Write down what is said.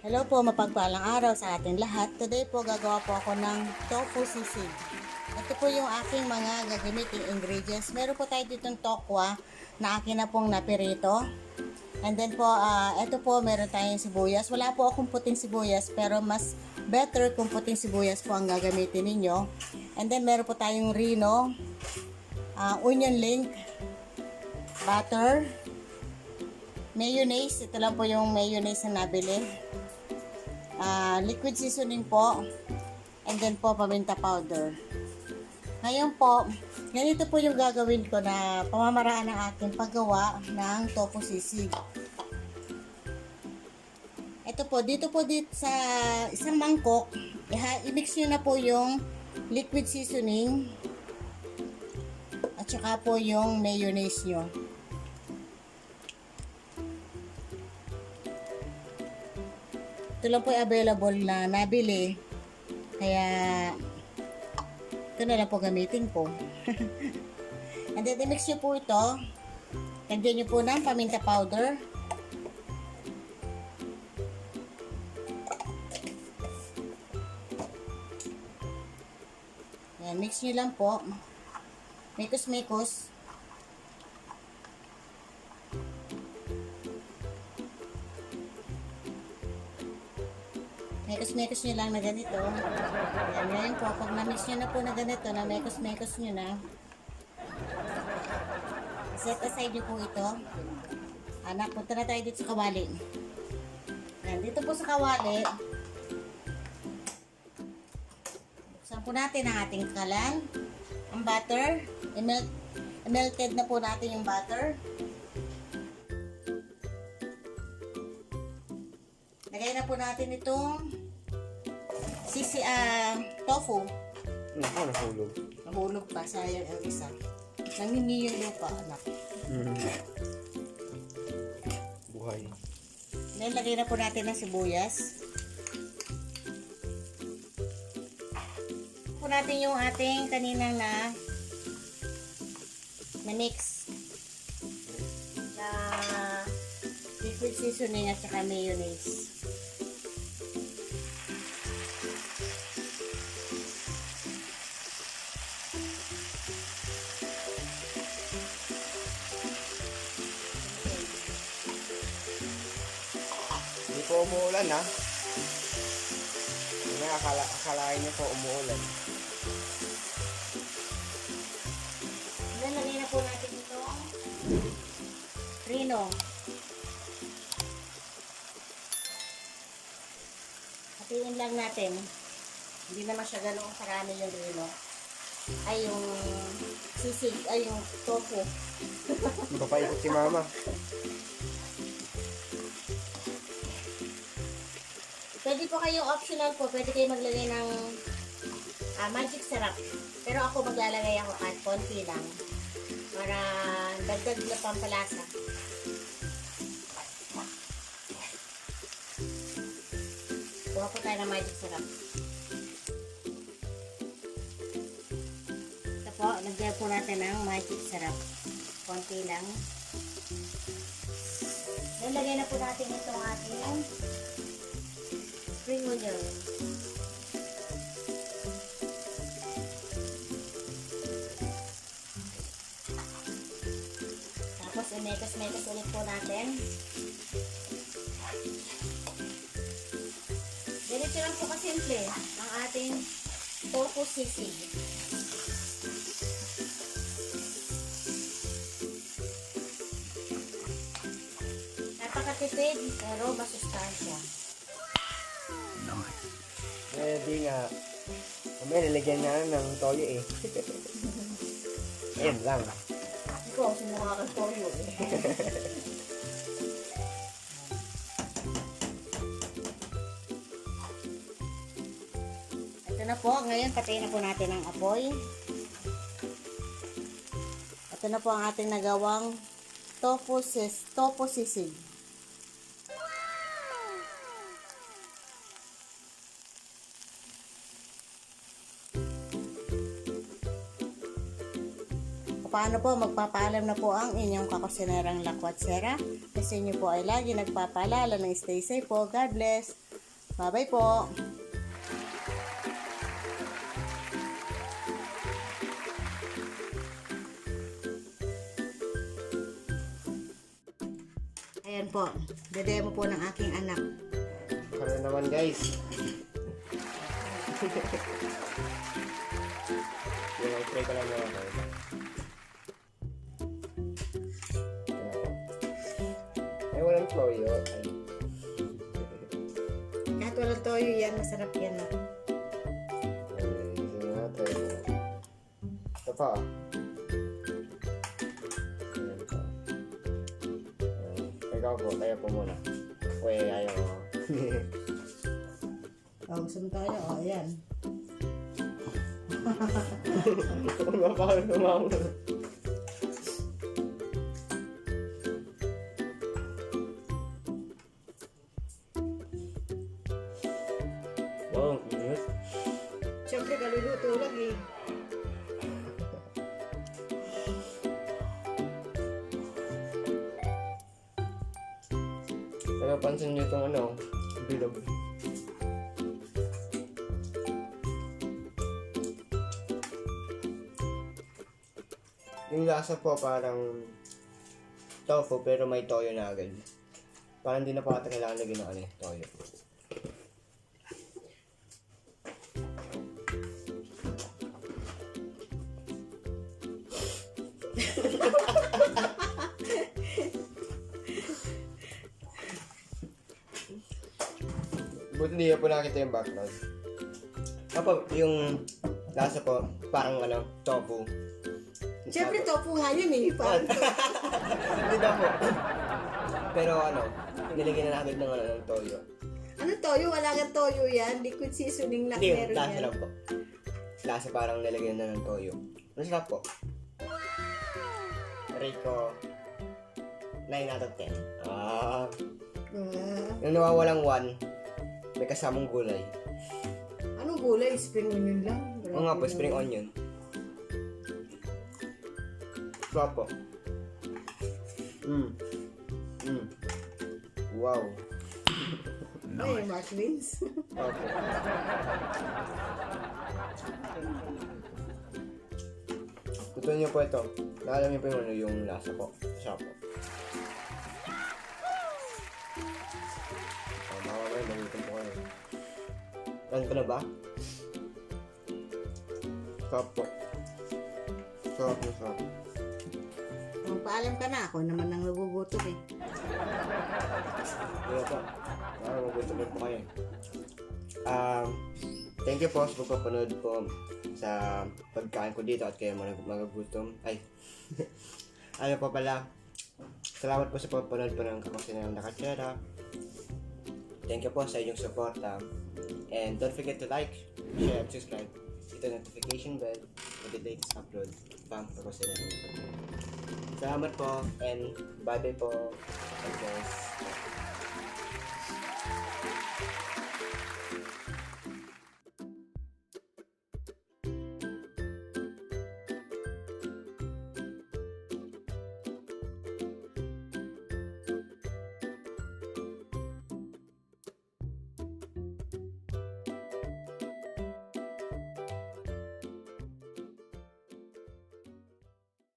Hello po, mapagpalang araw sa ating lahat. Today po gagawa po ako ng tofu sisig. Ito po yung aking mga gagamiting ingredients. Meron po tayo ditong tokwa na akin na pong napirito. And then po, ito po meron tayong sibuyas. Wala po akong puting sibuyas pero mas better kung puting sibuyas po ang gagamitin ninyo. And then meron po tayong rino, onion link, butter, mayonnaise. Ito lang po yung mayonnaise na nabili. Liquid seasoning po, and then po paminta powder. Ngayon po, ganito po yung gagawin ko na pamamaraan ng aking paggawa ng tofu sisig. Ito po, dito sa isang mangkok, i-mix nyo na po yung liquid seasoning at saka po yung mayonnaise nyo. Ito lang po available na nabili. Kaya ito na lang po gamitin ko. And then i-mix nyo po ito. Lagyan nyo po ng paminta powder. Yan, mix nyo lang po. Mikos-mikos. Mekos-mekos nyo lang na ganito. Ayan, ngayon po, pag na-mix nyo na po na ganito, na mekos-mekos nyo na, set aside nyo po ito. Anak, punta na tayo dito sa kawali. Ayan, dito po sa kawali, buksan po natin ang ating kalan. Ang butter, melted na po natin yung butter. Lagay na po natin itong tofu. Naku, nahulog. Nahulog pa, sayang ang isa. Nangingi yung lupa, anak. Buhay. Then, lagay na po natin ng sibuyas. Po natin yung ating kaninang na mix na liquid seasoning at saka mayonnaise. Hindi po umuulan ha. Hindi akalain niyo po umuulan. Then, lagay na po natin itong rino. Hatiin lang natin. Hindi naman siya ganoong karami yung rino. Ay, yung sisig, ay, yung tofu. Papaikot si mama. Pwede po kayong optional po. Pwede kayo maglagay ng magic syrup. Pero ako maglalagay ako at konti lang. Para dagdag na pampalasa. Kuha po tayo ng magic syrup. Ito po, lagyan po natin ng magic syrup. Konti lang. Then, lagay na po natin itong ating spring onion. Tapos, imekos-mekos ulit po natin. Ganito lang po kasimple ang ating tofu sisig. Napakatipid pero masustansya. Di nga. May nilagyan na ng toyo eh. Ayan lang. Ikaw, sinunga ka toyo eh. Ito na po. Ngayon, patayin na po natin ang apoy. Ito na po ang ating nagawang tofu sisig. Paano po, magpapaalam na po ang inyong kakusinerang Lakwatsera. Kasi inyo po ay lagi nagpapaalala ng stay safe po. God bless. Bye-bye po. Ayan po, dedemo po ng aking anak. Ano naman guys? Yung try ko lang naman ako. Ay, walang toyo. Ay. Kahit walang toyo yan, masarap yan na. Sige nga, try ko. Ito pa. Ayan pa. Ikaw po, kaya po muna. Uy, ayaw ko. Oh, gusto mo tayo? Oh, ayan. Bakit tumawa? Wow, init. Siyempre, kaluluto lang eh. Napansin niyo itong ano, bilog. Yung lasa po parang tofu pero may toyo na agad. Parang hindi na po ata kailangan lagyan ng ano, toyo. Buti hindi po nakita yung background. Apo, yung lasa po, parang ano, tofu. Siyempre, tofu nga yun eh. Parang Hindi daw po. Pero ano, nilagyan na agad ng ano, ng toyo. ano toyo? Wala kang toyo yan. Liquid seasoning lang Hindi, meron lasa yan. lang po. Lasa parang nilagyan na ng toyo. Masarap po. Rico, 9 out of 10. Ah, yung nawawalang 1, may kasamang gulay. Anong gulay? Spring onion lang? Oo nga po, spring onion. Sarap po. Wow. Ay, Marklins. Okay. Gusto niyo po ito. Naalam niyo po yung, ano, yung lasa po. Sarap po. Mamamay, magutom po kayo. Run ko na ba? Sarap po. Sarap po, sarap. Kung paalam ka na, ako naman ang nagugutom eh. Kaya po. Magutom po kayo. Thank you po sa pagpapanood po sa pagkain ko dito at kayo magagutom. Ay. Ano po pala. Salamat po sa pagpapanood po ng Kakusinang Nakachera. Thank you po sa inyong suporta. And don't forget to like, share, and subscribe. Hit the notification bell for the latest upload from Kakusinang. Salamat po and bye-bye po. Bye guys.